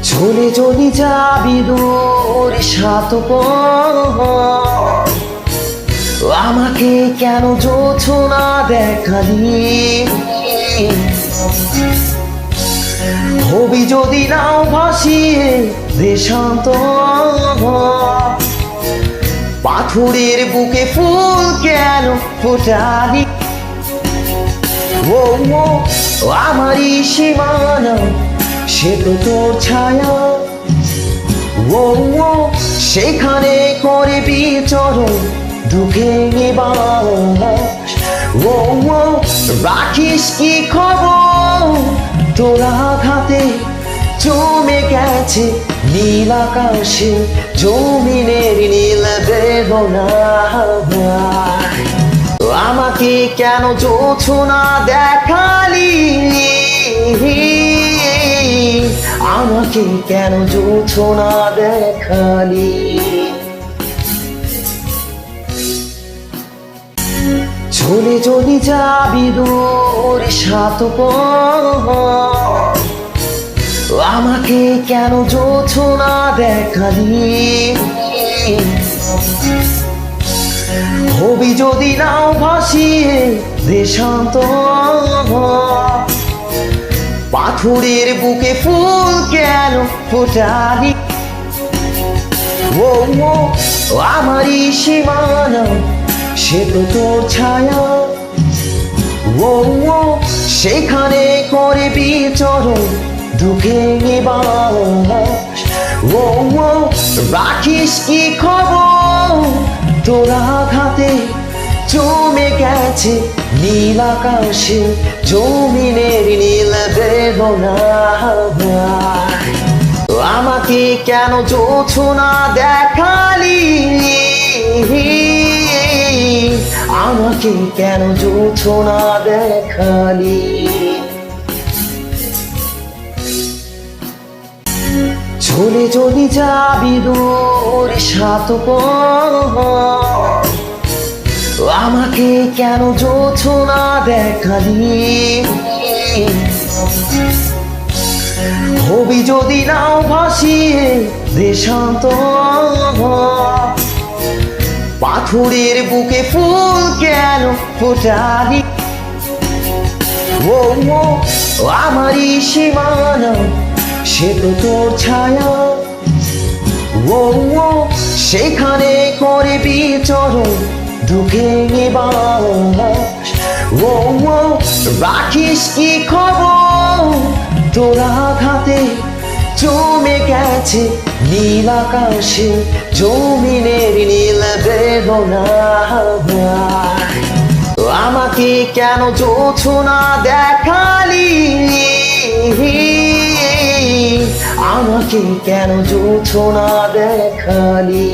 চলে চলে যাবি দূর স্বার্থপর, আমাকে কেন জোছনা দেখালি? হবি যদি নাও ভাসিয়ে দেশান্তর, পাথরের বুকে ফুল কেন ফোটালি? ও আমারই সীমানা সে তো তোর ছায়া, ও সেখানে করে বিচরণ দুঃখে নিবাস। ও রাখিস কি খবর তোর আঘাতে জমে গেছে নীল আকাশে জমিনের নীল বেদনা? আমাকে কেন জোছনা দেখালি? আমাকে কেন জোছনা দেখালি? চলে চলে যাবি দূর স্বার্থপর, আমাকে কেন জোছনা দেখালি? হবি যদি নাও ভাসিয়ে দেশান্তর, পাথরের বুকে ফুল কেন ফোটালি? ও আমারই সীমানা সে তো তোর ছায়া, ও সেখানে করে বিচরণ দুঃখে নিবাস। ও রাখিস কি খবর তোর আঘাতে জমে গেছে নীল আকাশে জমিনের নীল বেদনা? আমাকে কেন জোছনা দেখালি? আমাকে কেন জোছনা দেখালি? চলে চলে যাবি দূর স্বার্থপর, আমাকে কেন জোছনা দেখালি? হবি যদি নাও ভাসিয়ে দেশান্তর, পাথরের বুকে ফুল কেন ফোটালি? ও আমারই সীমানা সে তো তোর ছায়া, ও সেখানে করে বিচরণ দুঃখে নিবাস। ও রাখিস কি খবর তোর আঘাতে জমে গেছে নীল আকাশে জমিনের নীল বেদনা? আমাকে কেন জোছনা দেখালি? আমাকে কেন জোছনা দেখালি?